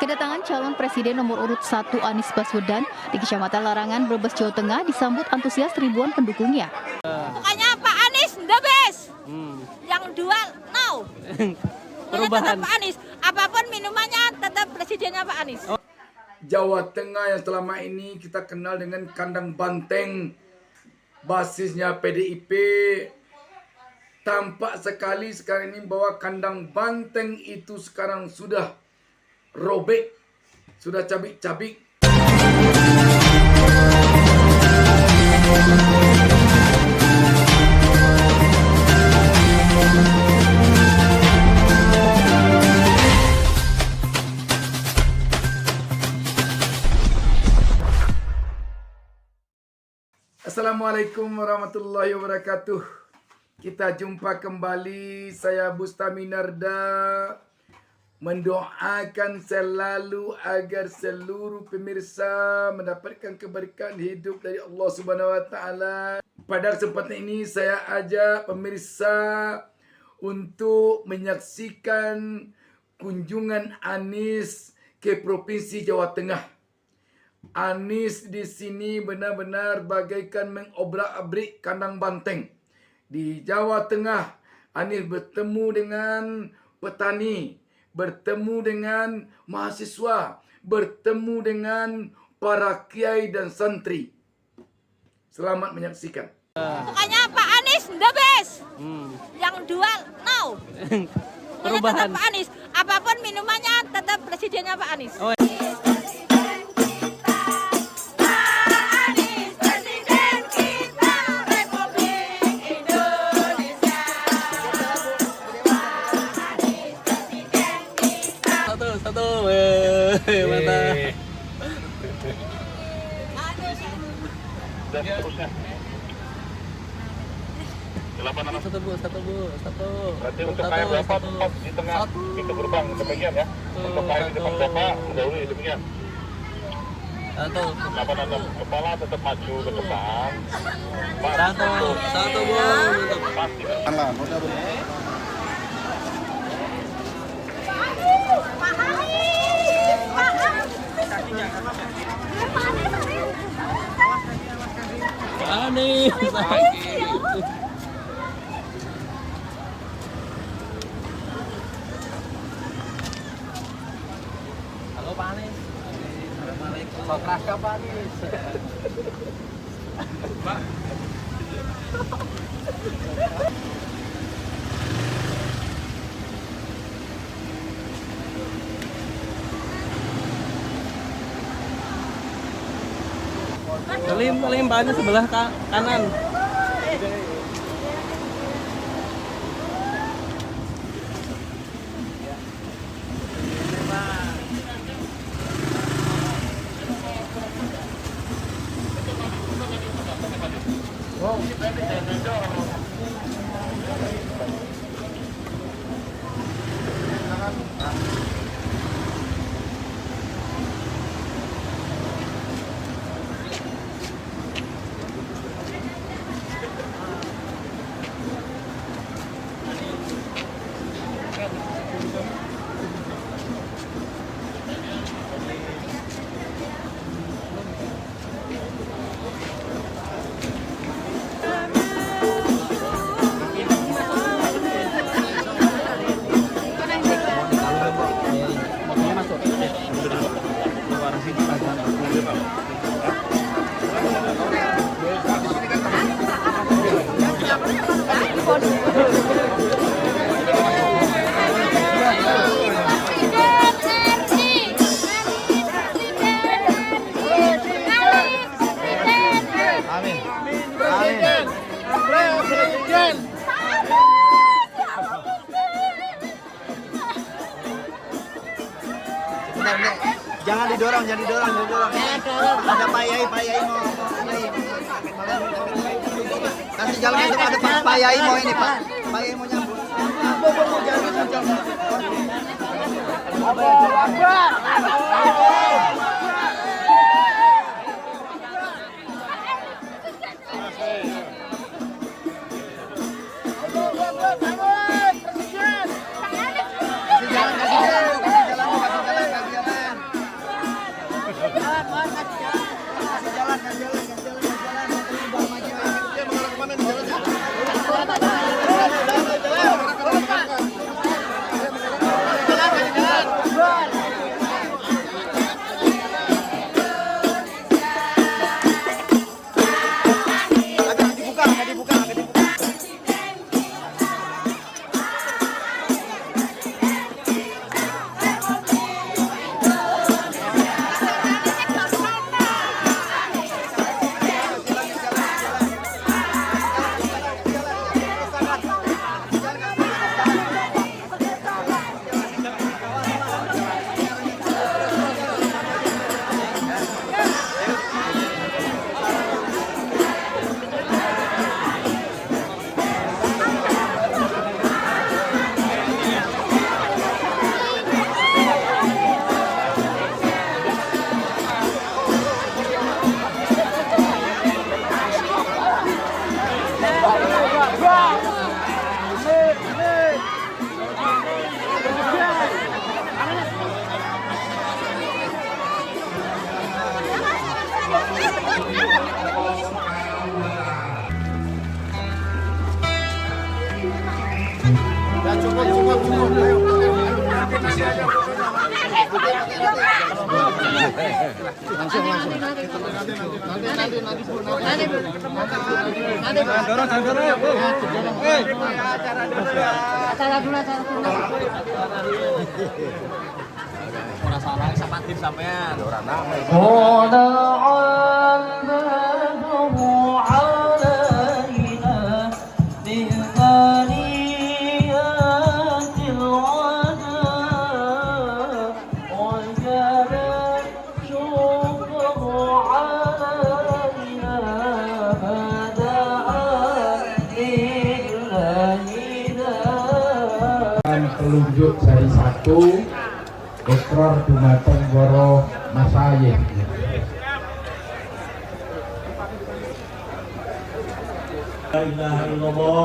Kedatangan calon presiden nomor urut 1 Anies Baswedan di Kecamatan Larangan, Brebes, Jawa Tengah disambut antusias ribuan pendukungnya. Pokoknya Pak Anies the best. Yang dual no. Perubahan. Tetap Pak Anies. Apapun minumannya tetap presidennya Pak Anies. Jawa Tengah yang selama ini kita kenal dengan kandang banteng, basisnya PDIP, tampak sekali sekarang ini bahwa kandang banteng itu sekarang sudah robek, sudah cabik-cabik. Assalamualaikum warahmatullahi wabarakatuh. Kita jumpa kembali, saya Bustami Narda, mendoakan selalu agar seluruh pemirsa mendapatkan keberkahan hidup dari Allah Subhanahu wa taala. Pada kesempatan ini saya ajak pemirsa untuk menyaksikan kunjungan Anies ke Provinsi Jawa Tengah. Anies di sini benar-benar bagaikan mengobrak-abrik kandang banteng. Di Jawa Tengah, Anies bertemu dengan petani, bertemu dengan mahasiswa, bertemu dengan para kiai dan santri. Selamat menyaksikan. Pokoknya Pak Anies the best. Yang dual no. Pokoknya tetap Pak Anies. Apapun minumannya tetap presidennya Pak Anies. Satu, mantap. Satu bu. Berarti untuk KM berapa tempat di tengah pintu gerbang demikian ya? Untuk KM di depan bapak mendahului demikian. Kenapa nada kepala tetap maju ke depan? Satu bu. Pasti. Anies. Halo Pak Anies. Assalamualaikum. Pak Anies. Pak. Salim Pak Anies sebelah kanan. Jangan didorong. Ada Pak Yai mau. Kasih jalan itu ada Pak Yai mau ini Pak. Pak Yai mau nyambut. Kasih jalan. Telunjuk dari satu ekor dumateng goro masayih. La ilaha illallah.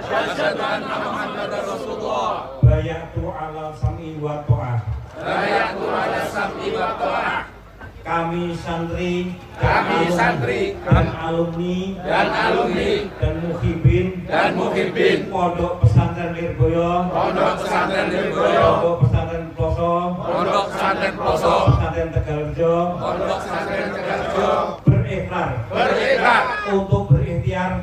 Asyhadu anna Muhammadar Rasulullah. Bayatu ala sam'i wa ta'ah. Kami santri dan alumni dan muhibin Pondok Pesantren Lirboyo, Pondok Pesantren Ploso, Pesantren Tegalrejo, berikrar untuk berikhtiar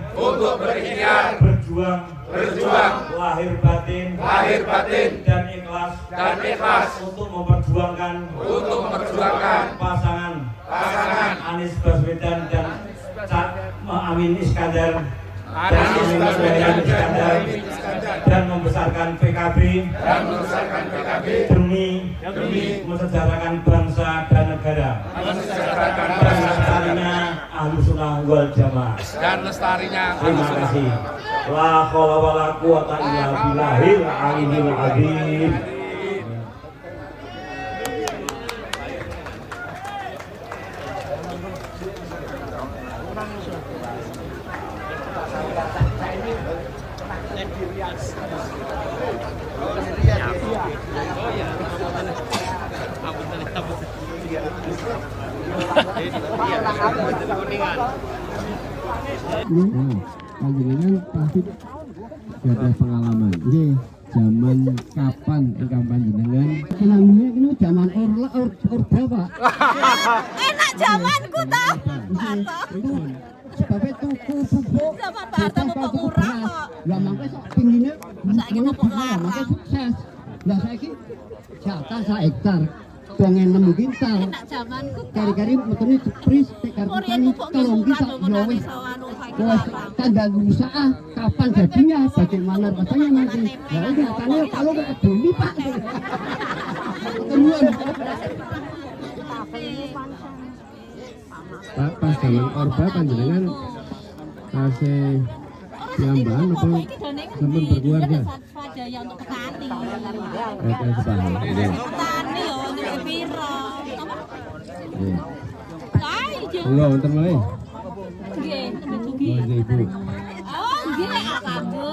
berjuang lahir batin dan ikhlas untuk memperjuangkan pasangan Anies Baswedan dan Amin Iskandar dan membesarkan PKB demi mensejahterakan bangsa dan negara dan lestarinya Ahlussunnah wal Jamaah. Terima kasih. La haula wala quwata illa billahil aliyyil azim. Panjenengan pasti ada pengalaman. Ini zaman kapan ingkang panjenengan? Namanya ini zaman orba Pak. Enak zamanku tau. Sebabnya tuku pupuk Zaman Pak Harto pupuk murah kok. lah mangke sok pinginnya Saiki pupuk larang. mangke sukses. Lah saiki jatah 1 hektar 2.6 kintal. Enak zamanku. Kari-kari metune jepris tek kartu Korea tani pupuk tolong murah kita lho yo menawi wis. iso anu saiki Wes larang. tanggal usaha kapan jadinya bagaimana rasanya nanti. Lah ini katanya kalau nggak beli Pak. Ketemuan. Pak pas zaman orba panjenengan kasih penambahan apa sampun berkeluarga? Swadaya untuk petani. Oke sepaham. Iya. Petani yo ndek piro? Iya. Kae jo. Monggo wonten malih. Nggih, temen dugi. Monggo Ibu. Oh, nggih, Bu.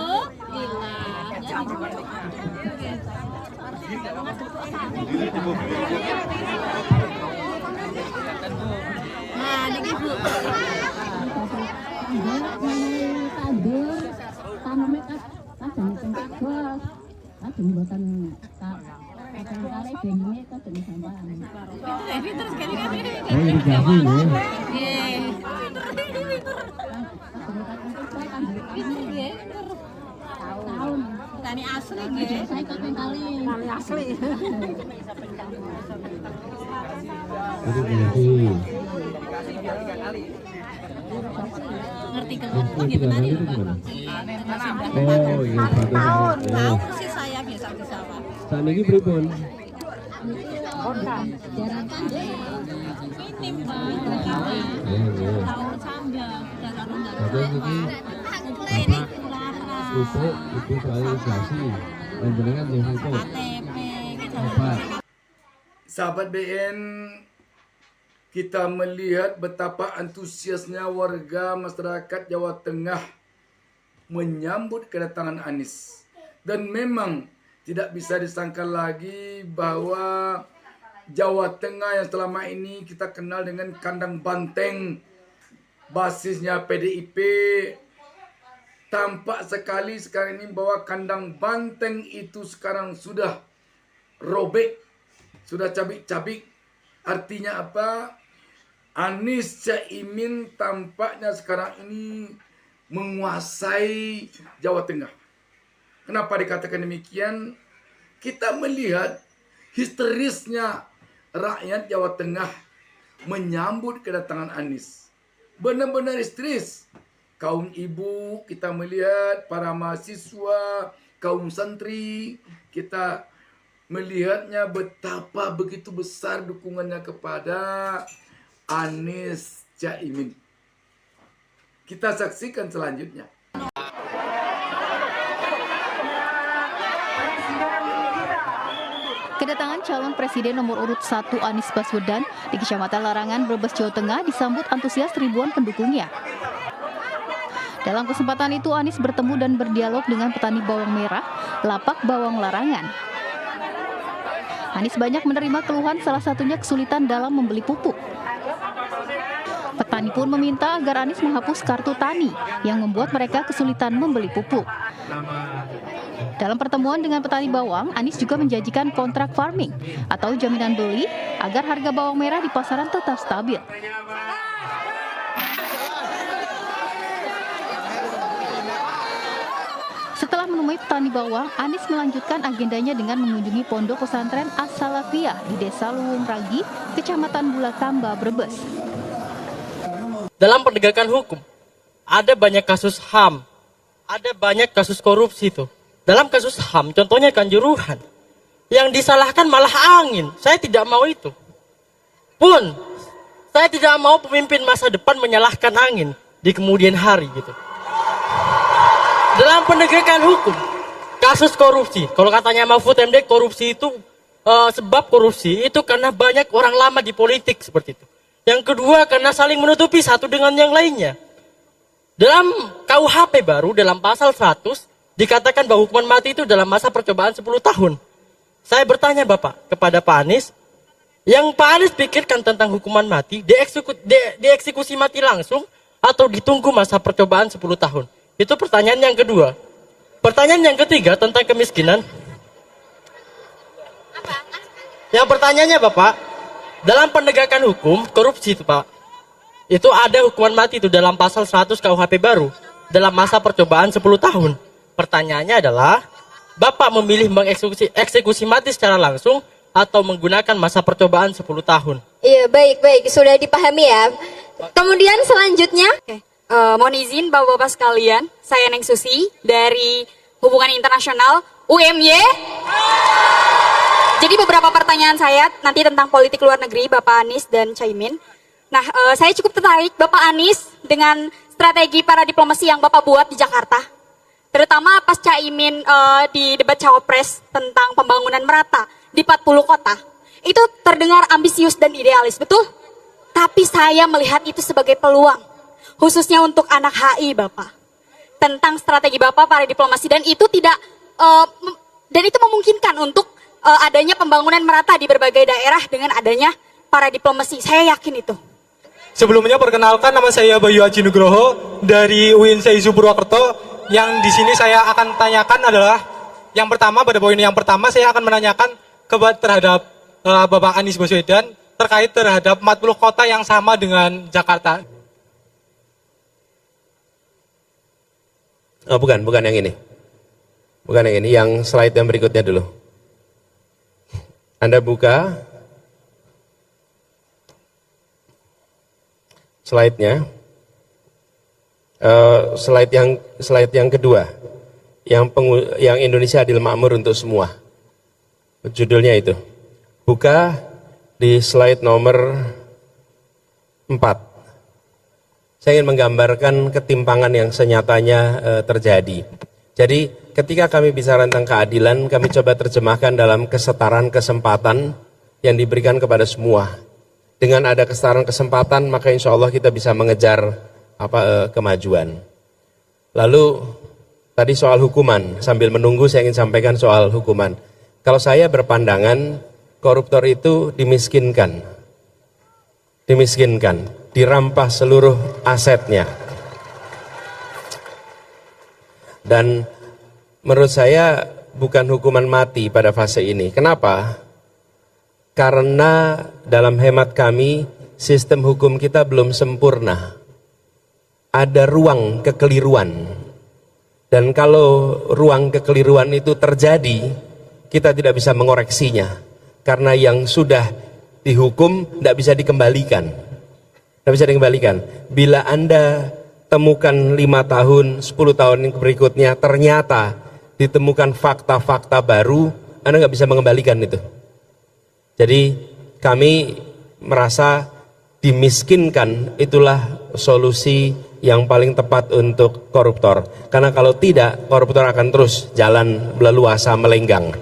Nah, niki Bu. Tandur tanamnya kadang bos kadang buatan kadang kali bengi kadang sampean Pinter sekali kan. Oh irigasi ya. Nggih. Nggih. tahun Tani asli nggih. saya kadang kali asli Irigasi. Ngerti kelompo nggih petani lho, Pak. Oh iya batu Tahu saya. persis saya biasa di sawah. Saniki pripun? jarakan Minim, Pak. Iya. Tahun sambang, dalam Terus iki ini pupuk itu soal irigasi. Panjenengan nggih pupuk. KTP gitu. Obat. Sahabat BN, kita melihat betapa antusiasnya warga masyarakat Jawa Tengah menyambut kedatangan Anies. Dan memang tidak bisa disangka lagi bahwa Jawa Tengah yang selama ini kita kenal dengan kandang banteng, basisnya PDIP, tampak sekali sekarang ini bahwa kandang banteng itu sekarang sudah robek, sudah cabik-cabik. Artinya apa? Anies Caimin tampaknya sekarang ini menguasai Jawa Tengah. Kenapa dikatakan demikian? Kita melihat histerisnya rakyat Jawa Tengah menyambut kedatangan Anies. Benar-benar histeris. Kaum ibu, kita melihat para mahasiswa, kaum santri, kita melihatnya betapa begitu besar dukungannya kepada Anies Caimin. Kita saksikan selanjutnya. Kedatangan calon presiden nomor urut 1 Anies Baswedan di Kecamatan Larangan, Brebes, Jawa Tengah disambut antusias ribuan pendukungnya. Dalam kesempatan itu, Anies bertemu dan berdialog dengan petani bawang merah, Lapak Bawang Larangan. Anies banyak menerima keluhan, salah satunya kesulitan dalam membeli pupuk. Petani pun meminta agar Anies menghapus kartu tani yang membuat mereka kesulitan membeli pupuk. Dalam pertemuan dengan petani bawang, Anies juga menjanjikan kontrak farming atau jaminan beli agar harga bawang merah di pasaran tetap stabil. Setelah menemui petani bawang, Anies melanjutkan agendanya dengan mengunjungi pondok pesantren As-Salafiyah di Desa Luwung Ragi, Kecamatan Bulakamba, Brebes. Dalam penegakan hukum, ada banyak kasus HAM, ada banyak kasus korupsi itu. Dalam kasus HAM, contohnya Kanjuruhan, yang disalahkan malah angin. Saya tidak mau itu. Pun, saya tidak mau pemimpin masa depan menyalahkan angin di kemudian hari gitu. Dalam penegakan hukum, kasus korupsi, kalau katanya Mahfud MD, korupsi itu sebab korupsi itu karena banyak orang lama di politik seperti itu. Yang kedua karena saling menutupi satu dengan yang lainnya. Dalam KUHP baru, dalam pasal 100, dikatakan bahwa hukuman mati itu dalam masa percobaan 10 tahun. Saya bertanya Bapak, kepada Pak Anies, yang Pak Anies pikirkan tentang hukuman mati, dieksekusi mati langsung, atau ditunggu masa percobaan 10 tahun? Itu pertanyaan yang kedua. Pertanyaan yang ketiga tentang kemiskinan. Yang pertanyaannya Bapak, dalam penegakan hukum, korupsi itu Pak, itu ada hukuman mati itu dalam pasal 100 KUHP baru, dalam masa percobaan 10 tahun. Pertanyaannya adalah, Bapak memilih mengeksekusi mati secara langsung, atau menggunakan masa percobaan 10 tahun? Iya, baik, sudah dipahami ya. Kemudian selanjutnya, mohon izin Bapak-Bapak sekalian, saya Neng Susi dari Hubungan Internasional UMY. Jadi beberapa pertanyaan saya nanti tentang politik luar negeri Bapak Anies dan Caimin. Nah, saya cukup tertarik Bapak Anies dengan strategi para diplomasi yang Bapak buat di Jakarta. Terutama pas Caimin di debat Cawapres tentang pembangunan merata di 40 kota. Itu terdengar ambisius dan idealis, betul? Tapi saya melihat itu sebagai peluang. Khususnya untuk anak HI Bapak, tentang strategi Bapak para diplomasi, dan itu tidak dan itu memungkinkan untuk adanya pembangunan merata di berbagai daerah dengan adanya para diplomasi. Saya yakin itu. Sebelumnya perkenalkan, nama saya Bayu Haji Nugroho dari UIN Seizu Purwokerto. Yang di sini saya akan tanyakan adalah yang pertama, pada poin yang pertama saya akan menanyakan terhadap Bapak Anies Baswedan terkait terhadap 40 kota yang sama dengan Jakarta. Oh, bukan yang ini. Bukan yang ini, yang slide yang berikutnya dulu. Anda buka slide-nya. Slide yang kedua. Yang Indonesia Adil Makmur untuk semua. Judulnya itu. Buka di slide nomor 4. Saya ingin menggambarkan ketimpangan yang senyatanya terjadi. Jadi ketika kami bicara tentang keadilan, kami coba terjemahkan dalam kesetaraan kesempatan yang diberikan kepada semua. Dengan ada kesetaraan kesempatan, maka insya Allah kita bisa mengejar kemajuan. Lalu tadi soal hukuman, sambil menunggu saya ingin sampaikan soal hukuman. Kalau saya berpandangan, koruptor itu dimiskinkan, dirampas seluruh asetnya. Dan menurut saya bukan hukuman mati pada fase ini. Kenapa? Karena dalam hemat kami, sistem hukum kita belum sempurna. Ada ruang kekeliruan. Dan kalau ruang kekeliruan itu terjadi, kita tidak bisa mengoreksinya. Karena yang sudah dihukum tidak bisa dikembalikan. Tidak bisa dikembalikan. Bila Anda temukan 5 tahun, 10 tahun yang berikutnya, ternyata ditemukan fakta-fakta baru, Anda nggak bisa mengembalikan itu. Jadi kami merasa dimiskinkan itulah solusi yang paling tepat untuk koruptor. Karena kalau tidak, koruptor akan terus jalan leluasa melenggang.